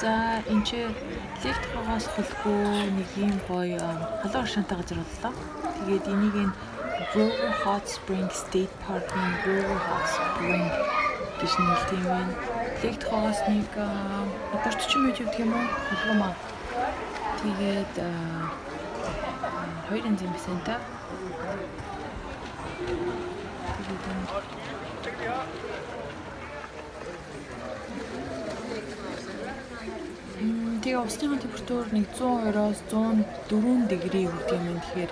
За энэ ч лэгт хагаас хөлгүй нэг юм гоё халуун оршинтай газар боллоо. Тэгээд энийг нь Grover Hot Spring State Park-ийн Grover Hot Spring гэж нэрлэдэг юм байна. Лэгт хагаас нэг 40 минут явдаг юм уу? Хөлгүй маа. Тэгээд 2 янзын бисэнтэй. Тэгээ усны температур 120-оос 104 дэгрee хүрдэг юм. Тэгэхээр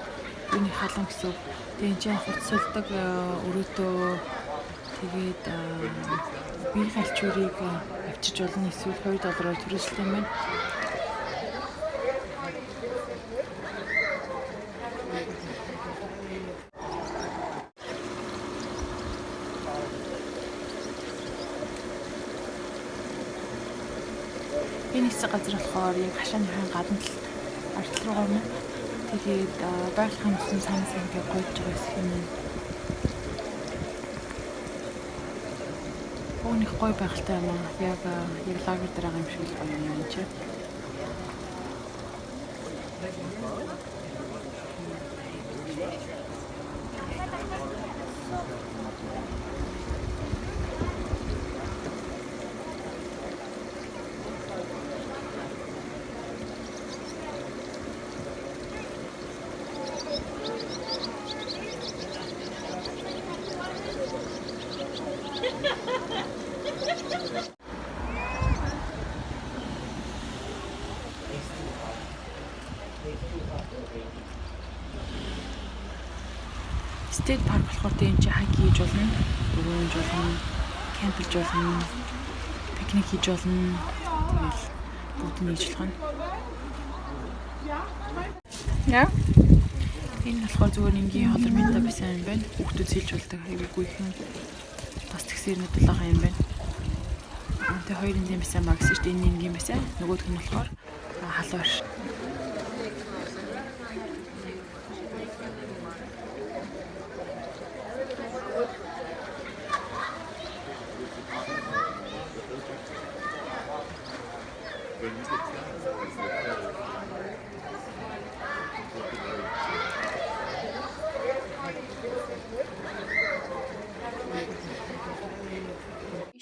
үүний халуун гэсэн. Тэгээ энэ чинь хуцсалдаг өрөөтөө тэгээд бие алчуурыг авчиж болно. Эсвэл $2-оор түрээсэлтэй юм байна. Энэ хэсэг газар болохоор яг хашааныхан гадна ардтал руу гарна. Тэгээд байгалийн хүмүүс цаанаас ингээд гойж байгаа хэсэг юм. Өөнийх гой байгальтай юм аа. Яг лагер дээр байгаа юм шиг л гоё юм энэ чинь. State Park болохоор энэ чинь хайк хийж болно, дөрөвж болно, кемплж болно, пикник хийж болно. Тэгэл бүгд нь хийж болох нь. Яа. Энэ болохоор зүгээр энгийн холормынтай байсан юм байна. Хүүхдүүд сэлж болдог айгүйгүй их юм. Бас тэгсэрнүүд л байгаа юм байна. Тэгээ хоёр энгийн байсан маа гэсэн чинь энэ энгийн байсан. Нөгөөх нь болохоор халуун оршин.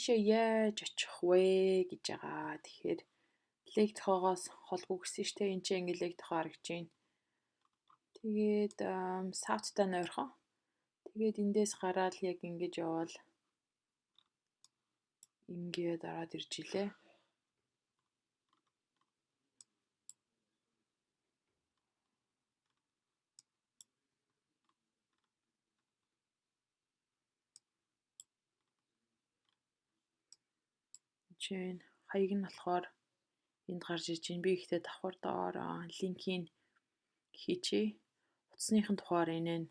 Яаж очих вэ гэж байгаа. Тэгэхээр лэг тохоогоос холгүй гэсэн штэ энэ чинь ингээ лэг тохоо харагдаж байна. Тэгээд сауттай нойрхон. Тэгээд эндээс гараад яг ингэж явбал ингээд ороод ирж илээ. Чин хаяг нь болохоор энд гарч иж байна. Би ихтэй давхар доор линкийг хийчихье. Утасныхын тухаар энэ.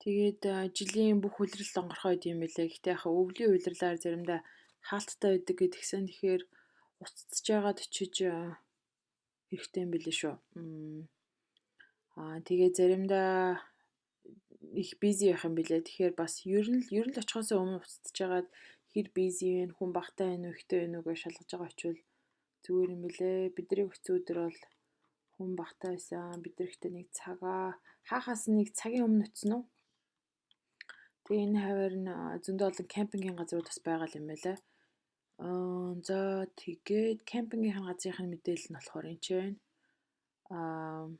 Тэгээд жилийн бүх улирал онгорхой байд юм билээ. Гэхдээ яхаа өвлийн улирлаар заримдаа хаалттай байдаг гэдгсэн. Тэгэхээр уццж байгаад очиж хэрэгтэй юм билээ шүү. Тэгээд заримдаа их busy байх юм билээ. Тэгэхээр бас ер нь л очихоос өмнө уццж байгаад хэр busy вэ? Хүн багтаа байна уу, ихтэй байна уу гэж шалгаж байгаа очивол зүгээр юм билээ. Бидний өцсөн өдөр бол хүн багтаа байсан. Бид нарт нэг хаахаас нэг цагийн өмнө өцсөн үү? Тэгээ энэ хавар нь зөндөө олон кемпингийн газрууд бас байгаа юм байлаа. За тэгээд кемпингийн газрын мэдээлэл нь болохоор энэ ч байна.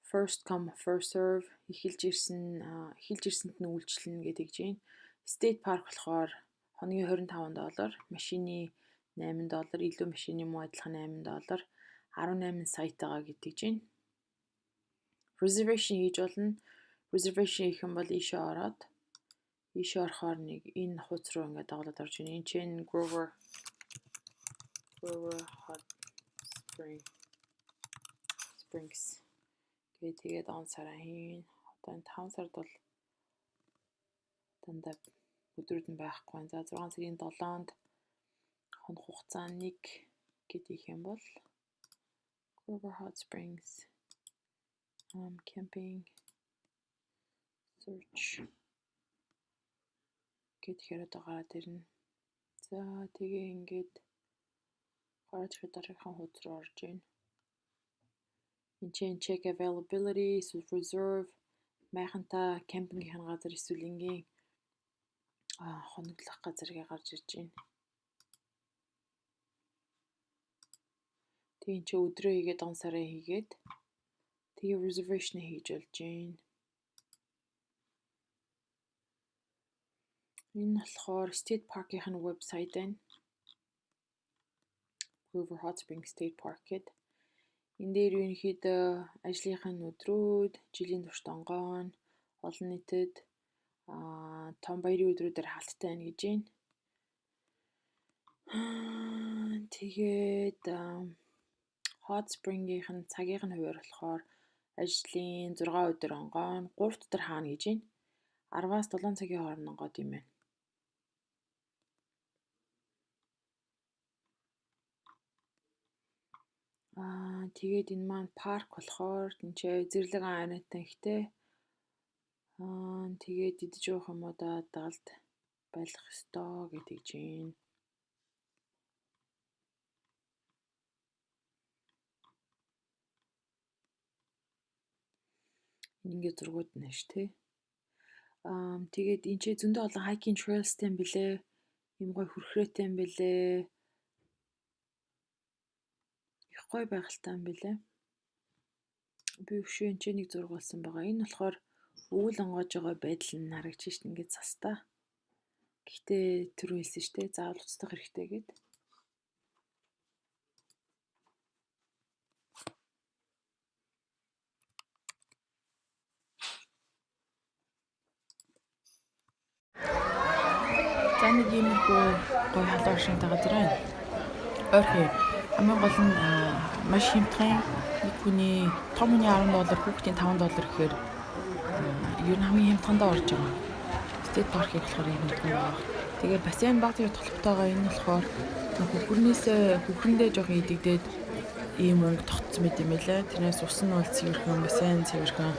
First come first serve эхэлж ирсэнд нь үйлчлэнэ гэдэг чинь. State Park болохоор хоногийн $25, машины $8, илүү машины муу адилхан $8, 18 сайтаа гэдэг чинь. Reservation хийж болно. Reservation хийх юм бол ийшээ ороод орохоор нэг энэ хуудас руу ингээд дагалаад орж ийн. Энэ чинь Grover Hot Springs. Тэгээд он сараа хийн. Одоо энэ 5 сард бол дандаа өдрүүд нь байхгүй. За 6 сарын 7-нд хоног хугацаа 1 гэдэг юм бол Grover Hot Springs camping search гэхээр одоо гараад ирнэ. За тэгээ ингээд гараж ирэх дараагийн хуудас руу орж ийн. Энд чинь check availability, reserve, майхантай кемпингийн газар эсвэл ингийн хоноглох газарыг гарч ирж байна. Тэгээ энэ чи өдрөө хийгээд он сараа хийгээд тэгээ reservation хийж болж байна. Энэ болохоор State Park-ийн вебсайт байна. River Hot Springs State Park гэдэг. Энэ дээр ерөнхийдөө ажлынхаа өдрүүд, жилийн турш онгоон, олон нийтэд том баярын өдрүүдээр хаалттай байна гэж байна. Тэгээд Hot Spring-ийн цагийн хуваар болохоор ажлын 6 өдөр онгоон, 3 дотор хаана гэж байна. 10-аас 7 цагийн хооронд онгоод юм байна. Тэгээд энэ маань парк болохоор тэнцээ зэрлэг айнатай ихтэй. Тэгээд идэж уух юмудаа далд байлах ёстой гэдэг чинь. Ингээд зургууд нь ш тий. Тэгээд энэ ч зөндөө олон hiking trails-тэй юм билээ. Им гой хүрхрээтэй юм билээ. Их гой байгальтай юм билээ. Би өшөө энэ ч нэг зураг болсон байгаа. Энэ болохоор өвөл онгоож байгаа байдал нь харагдаж шít ингээд цастаа. Гэхдээ түрүү хэлсэн шүү дээ. Заавал уцтах хэрэгтэй гэдэг. За нэг юм гой халуун шинтэй газар байна. Ойрхон хамгийн гол нь маш хямдхан нэг хүний том хүний $10, хүүхдийн $5 гэхээр ер нь хамгийн хямдхандаа орж байгаа. State Park-ийг болохоор юм байна. Тэгээ бассейн баг зүй толботойгоо энэ болохоор хүүхрэндээ жоохон идэгдээд ийм өнгө тогтсон мэт юм байлаа. Тэрнээс ус нь бол цэвэрхэн, бассейн цэвэрхэн.